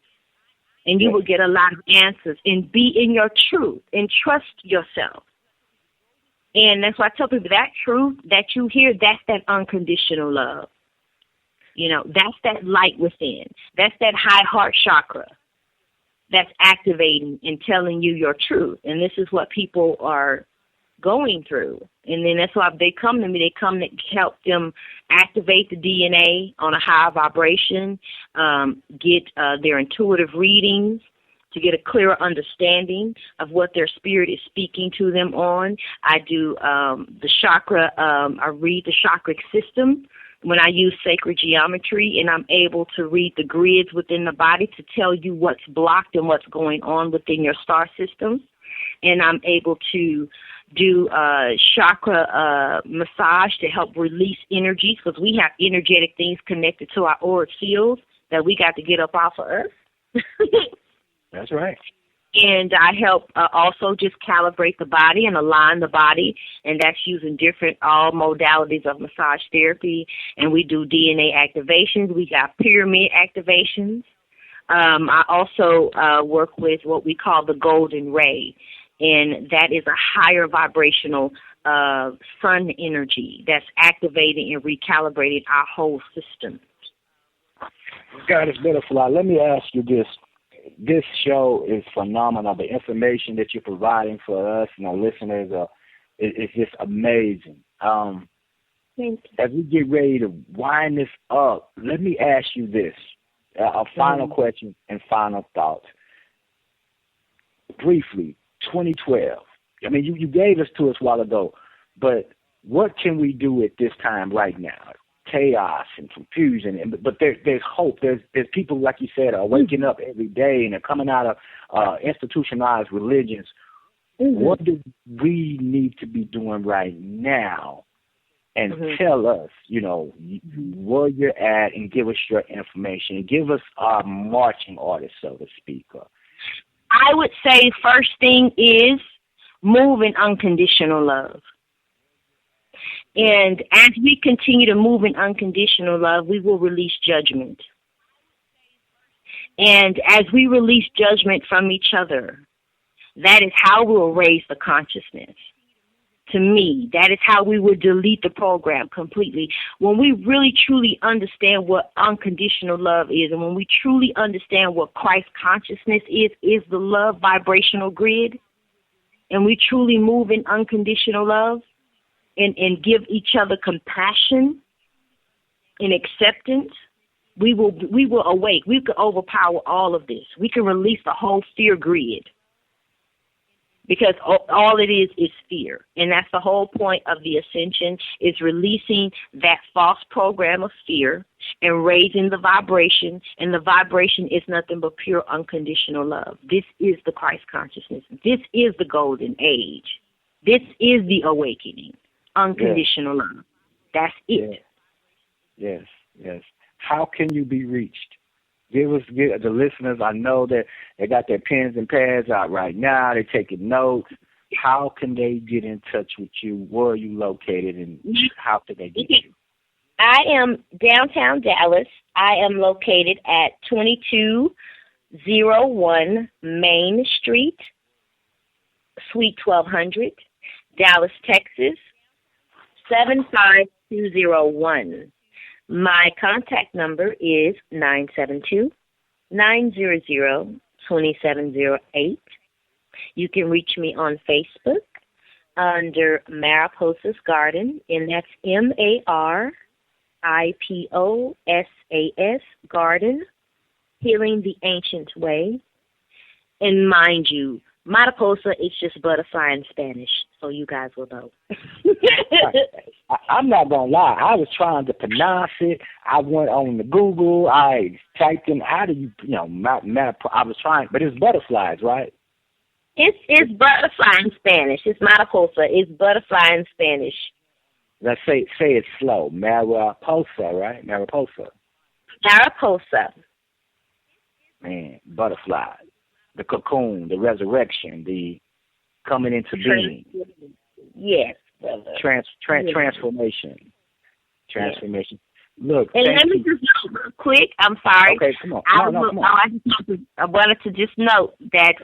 And you will get a lot of answers. And be in your truth and trust yourself. And that's why I tell people, that truth that you hear, that's that unconditional love. That's that light within. That's that high heart chakra that's activating and telling you your truth. And this is what people are going through. And then that's why they come to me. They come to help them activate the DNA on a higher vibration, get their intuitive readings to get a clearer understanding of what their spirit is speaking to them on. I do the chakra, I read the chakra system when I use sacred geometry, and I'm able to read the grids within the body to tell you what's blocked and what's going on within your star system. And I'm able to do chakra massage to help release energy, because we have energetic things connected to our auric fields that we got to get up off of Earth. That's right. And I help also just calibrate the body and align the body, and that's using all modalities of massage therapy. And we do DNA activations. We got pyramid activations. I also work with what we call the golden ray, and that is a higher vibrational sun energy that's activating and recalibrating our whole system. Goddess Butterfly, let me ask you this. this show is phenomenal. The information that you're providing for us and our listeners is just amazing. As we get ready to wind this up, let me ask you this. A final question and final thoughts. Briefly, 2012. I mean, you gave us to us a while ago, but what can we do at this time right now? Chaos and confusion, but there's hope. There's people, like you said, are waking up every day and they're coming out of institutionalized religions. What do we need to be doing right now? And tell us, where you're at, and give us your information. Give us our marching orders, so to speak. I would say first thing is move in unconditional love. And as we continue to move in unconditional love, we will release judgment. And as we release judgment from each other, that is how we'll raise the consciousness. To me, that is how we will delete the program completely. When we really, truly understand what unconditional love is, and when we truly understand what Christ consciousness is the love vibrational grid, and we truly move in unconditional love, and give each other compassion and acceptance, we will awake. We can overpower all of this. We can release the whole fear grid, because all it is fear. And that's the whole point of the ascension, is releasing that false program of fear and raising the vibration. And the vibration is nothing but pure unconditional love. This is the Christ consciousness. This is the golden age. This is the awakening. Unconditional love. That's it. Yes. How can you be reached? Give the listeners, I know that they got their pens and pads out right now. They're taking notes. How can they get in touch with you? Where are you located, and how can they get you? I am downtown Dallas. I am located at 2201 Main Street, Suite 1200, Dallas, Texas, 75201. My contact number is 972-900-2708. You can reach me on Facebook under Mariposas Garden, and that's MARIPOSAS Garden, Healing the Ancient Way. And mind you, Mariposa is just butterfly in Spanish, so you guys will know. I'm not going to lie. I was trying to pronounce it. I went on the Google. I typed in, how do you, I was trying, but it's butterflies, right? It's butterfly in Spanish. It's Mariposa. It's butterfly in Spanish. Let's say it slow. Mariposa, right? Mariposa. Mariposa. Man, butterfly. The cocoon, the resurrection, the coming into being. Yes, brother. Transformation. Transformation. Look, and let me just note real quick. I'm sorry. Okay, come on. Come on. I wanted to just note that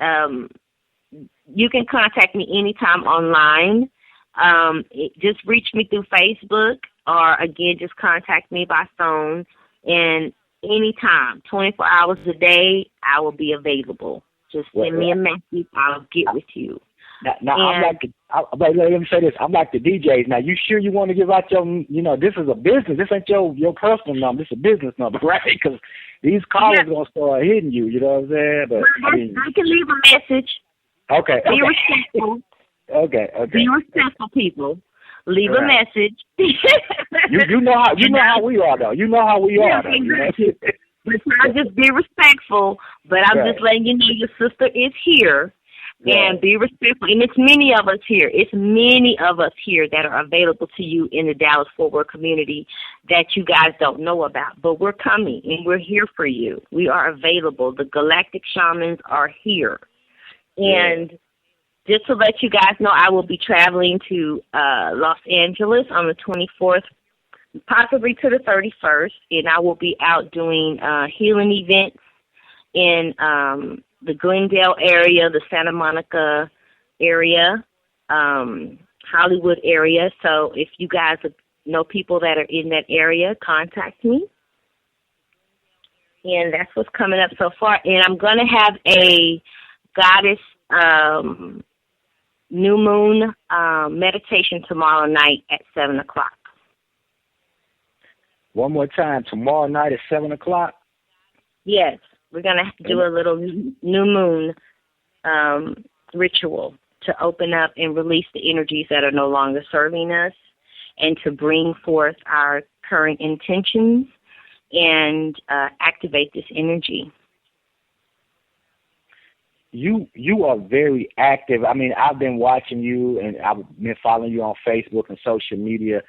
you can contact me anytime online. Just reach me through Facebook, or again, just contact me by phone. And anytime, 24 hours a day, I will be available. Just send me a message. I'll get with you. Now let me say this. I'm like the DJs. Now, you sure you want to give out your, this is a business. This ain't your personal number. This is a business number, right? Because these callers going to start hitting you. You know what I'm saying? But I can leave a message. Okay. Be respectful. Okay. Be respectful, people. Leave a message. you know how we are, though. You know how we are, though. Exactly. But I'll just be respectful. But I'm just letting you know your sister is here. And be respectful. And it's many of us here. It's many of us here that are available to you in the Dallas-Fort Worth community that you guys don't know about. But we're coming, and we're here for you. We are available. The Galactic Shamans are here. And just to let you guys know, I will be traveling to Los Angeles on the 24th, possibly to the 31st, and I will be out doing healing events in the Glendale area, the Santa Monica area, Hollywood area. So if you guys know people that are in that area, contact me. And that's what's coming up so far. And I'm going to have a goddess new moon meditation tomorrow night at 7 o'clock. One more time, tomorrow night at 7 o'clock? Yes, we're going to do a little new moon ritual to open up and release the energies that are no longer serving us and to bring forth our current intentions and activate this energy. You are very active. I mean, I've been watching you, and I've been following you on Facebook and social media.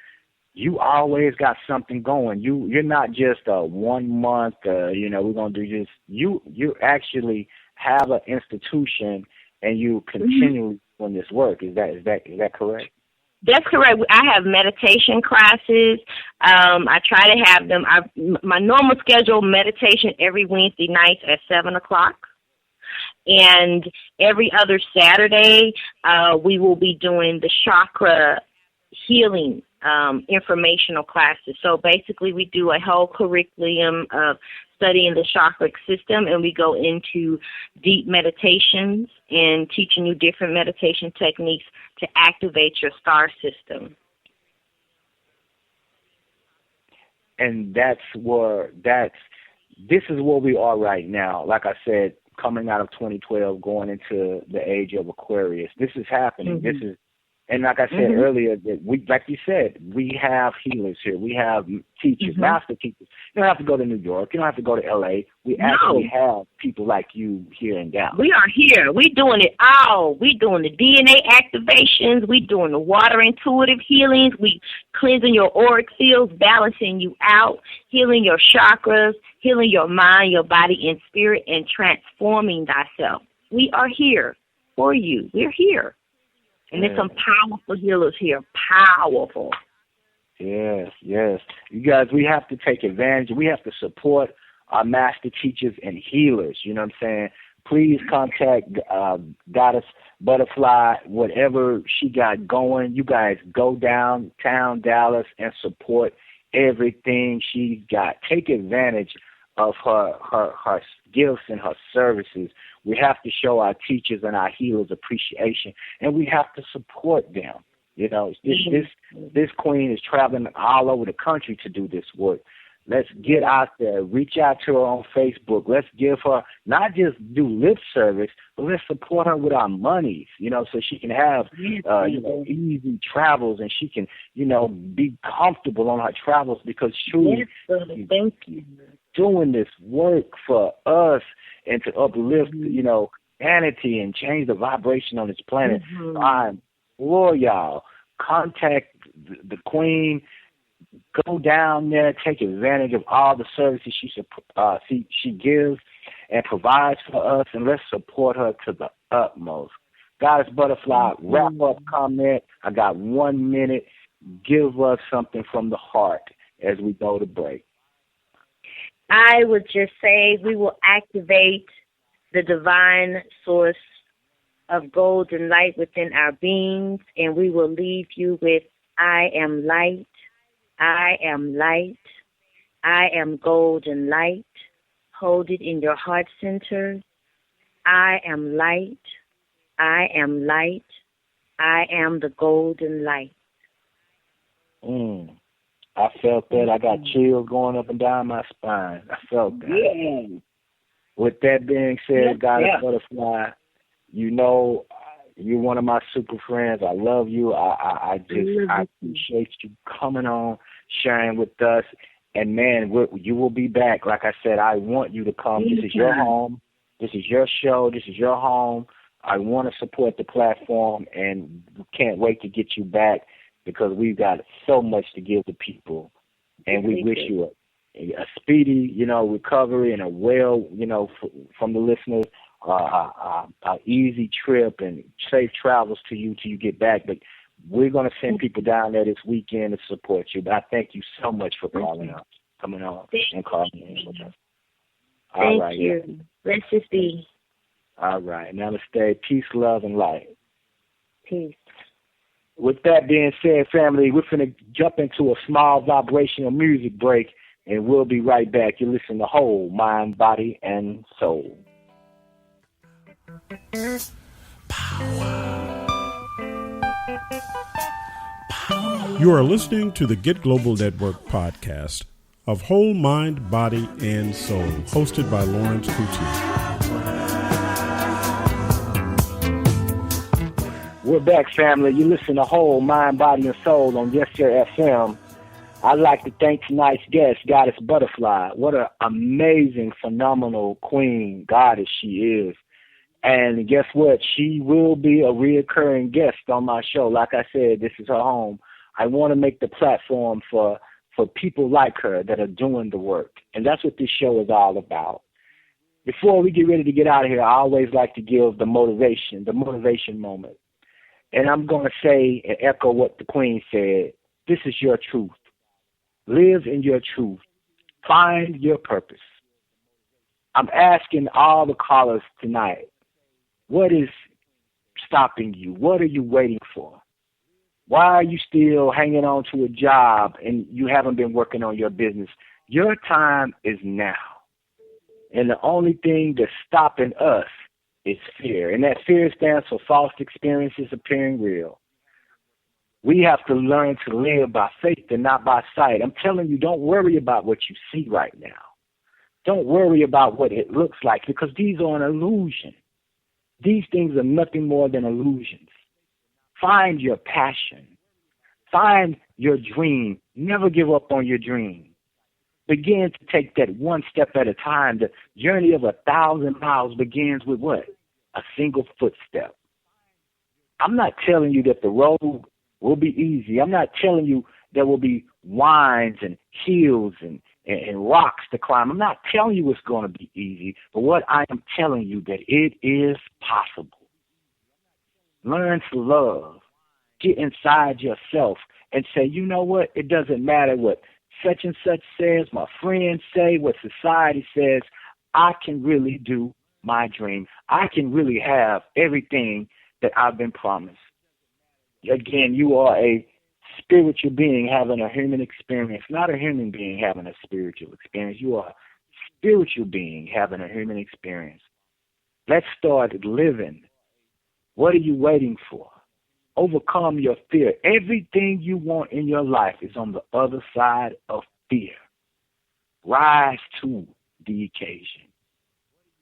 You always got something going. You're not just a 1 month, we're going to do this. You actually have an institution, and you continually doing this work. Is that correct? That's correct. I have meditation classes. I try to have them. My normal schedule meditation every Wednesday nights at 7 o'clock. And every other Saturday, we will be doing the chakra healing informational classes. So basically, we do a whole curriculum of studying the chakric system, and we go into deep meditations and teaching you different meditation techniques to activate your star system. And this is where we are right now. Like I said, coming out of 2012, going into the age of Aquarius. This is happening. Mm-hmm. This is, and like I said earlier, that like you said, we have healers here. We have teachers, master teachers. You don't have to go to New York. You don't have to go to L.A. We actually have people like you here in Dallas. We are here. We're doing it all. We're doing the DNA activations. We're doing the water intuitive healings. We cleansing your auric fields, balancing you out, healing your chakras, healing your mind, your body, and spirit, and transforming thyself. We are here for you. We're here. And there's some powerful healers here. Powerful. Yes, yes. You guys, we have to take advantage. We have to support our master teachers and healers. You know what I'm saying? Please contact Goddess Butterfly, whatever she got going. You guys go downtown Dallas and support everything she's got. Take advantage of her gifts and her services. We have to show our teachers and our healers appreciation, and we have to support them. You know, this queen is traveling all over the country to do this work. Let's get out there, reach out to her on Facebook. Let's give her, not just do lip service, but let's support her with our monies, you know, so she can have, easy travels and she can, be comfortable on her travels, because truly, thank you. Doing this work for us and to uplift, humanity and change the vibration on this planet. I implore y'all, contact the queen. Go down there, take advantage of all the services she gives and provides for us, and let's support her to the utmost. Goddess Butterfly, wrap up comment. I got 1 minute. Give us something from the heart as we go to break. I would just say we will activate the divine source of golden light within our beings, and we will leave you with, I am light. I am light. I am golden light. Hold it in your heart center. I am light. I am light. I am the golden light. I felt that. I got chills going up and down my spine. I felt that. Yeah. With that being said, Goddess Butterfly, you're one of my super friends. I love you. I appreciate you coming on, sharing with us. And, man, you will be back. Like I said, I want you to come. This is your home. This is your show. This is your home. I want to support the platform, and can't wait to get you back, because we've got so much to give the people. And we wish you a speedy, recovery, and a from the listeners, an easy trip and safe travels to you till you get back. But we're going to send people down there this weekend to support you. But I thank you so much for coming on and calling in with us. Thank you. Let's just be. All right. Namaste. Peace, love, and light. Peace. With that being said, family, we're going to jump into a small vibrational music break. And we'll be right back. You listen to Whole Mind, Body, and Soul. You are listening to the Get Global Network podcast of Whole Mind, Body, and Soul, hosted by Lawrence-Coutee. We're back, family. You listen to Whole Mind, Body, and Soul on yessurr-fm. I'd like to thank tonight's guest, Goddess Butterfly. What an amazing, phenomenal queen, goddess she is. And guess what? She will be a reoccurring guest on my show. Like I said, this is her home. I want to make the platform for people like her that are doing the work. And that's what this show is all about. Before we get ready to get out of here, I always like to give the motivation moment. And I'm going to say and echo what the queen said. This is your truth. Live in your truth. Find your purpose. I'm asking all the callers tonight, what is stopping you? What are you waiting for? Why are you still hanging on to a job and you haven't been working on your business? Your time is now. And the only thing that's stopping us is fear. And that fear stands for false experiences appearing real. We have to learn to live by faith and not by sight. I'm telling you, don't worry about what you see right now. Don't worry about what it looks like, because these are an illusion. These things are nothing more than illusions. Find your passion. Find your dream. Never give up on your dream. Begin to take that one step at a time. The journey of 1,000 miles begins with what? A single footstep. I'm not telling you that the road will be easy. I'm not telling you there will be winds and hills and rocks to climb. I'm not telling you it's going to be easy, but what I am telling you that it is possible. Learn to love. Get inside yourself and say, you know what? It doesn't matter what such and such says, my friends say, what society says. I can really do my dream. I can really have everything that I've been promised. Again, you are a spiritual being having a human experience, not a human being having a spiritual experience. You are a spiritual being having a human experience. Let's start living. What are you waiting for? Overcome your fear. Everything you want in your life is on the other side of fear. Rise to the occasion.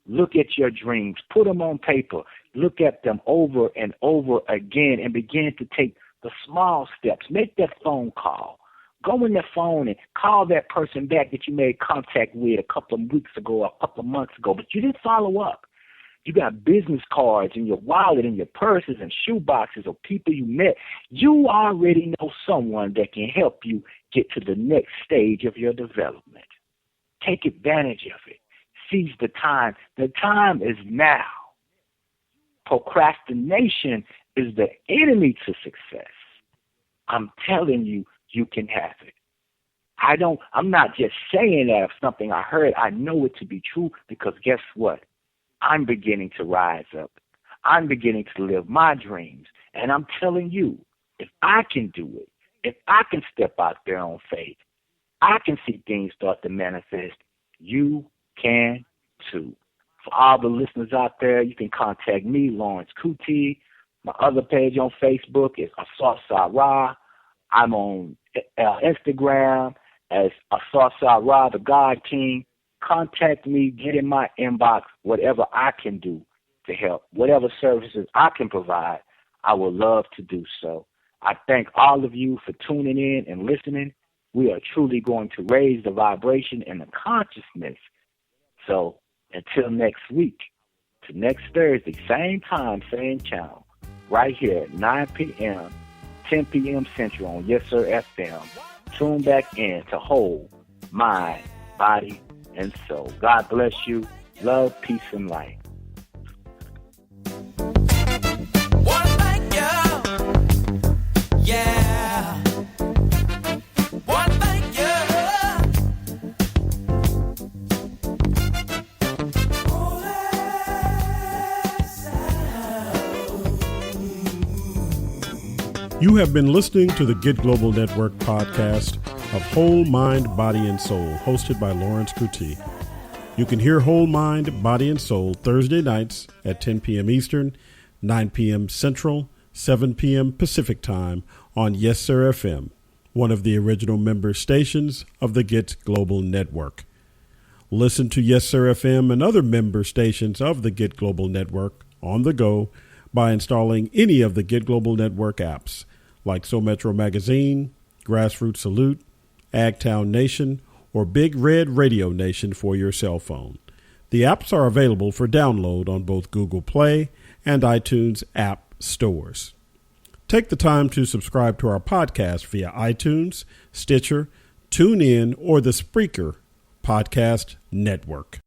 Look at your dreams. Put them on paper. Look at them over and over again and begin to take the small steps. Make that phone call. Go in the phone and call that person back that you made contact with a couple of weeks ago or a couple of months ago, but you didn't follow up. You got business cards in your wallet, in your purses and shoe boxes of people you met. You already know someone that can help you get to the next stage of your development. Take advantage of it. Seize the time. The time is now. Procrastination is the enemy to success. I'm telling you, you can have it. I'm not just saying that of something I heard. I know it to be true because guess what? I'm beginning to rise up. I'm beginning to live my dreams. And I'm telling you, if I can do it, if I can step out there on faith, I can see things start to manifest. You can too. For all the listeners out there, you can contact me, Lawrence-Coutee. My other page on Facebook is Ausar-Sara. I'm on Instagram as Ausar-Sara, the God King. Contact me, get in my inbox, whatever I can do to help. Whatever services I can provide, I would love to do so. I thank all of you for tuning in and listening. We are truly going to raise the vibration and the consciousness. So until next week, to next Thursday, same time, same channel, right here at 9 p.m., 10 p.m. Central on yessurr-fm. Tune back in to Whole Mind, Body, and Soul. God bless you. Love, peace, and light. You have been listening to the Get Global Network podcast of Whole Mind, Body, and Soul, hosted by Lawrence-Coutee. You can hear Whole Mind, Body, and Soul Thursday nights at 10 p.m. Eastern, 9 p.m. Central, 7 p.m. Pacific Time on Yessurr-FM, one of the original member stations of the Get Global Network. Listen to Yessurr-FM and other member stations of the Get Global Network on the go by installing any of the Get Global Network apps like So Metro Magazine, Grassroots Salute, Agtown Nation, or Big Red Radio Nation for your cell phone. The apps are available for download on both Google Play and iTunes app stores. Take the time to subscribe to our podcast via iTunes, Stitcher, TuneIn, or the Spreaker Podcast Network.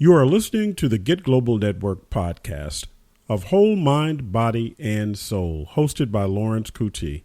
You are listening to the Get Global Network podcast of Whole Mind, Body, and Soul, hosted by Lawrence-Coutee.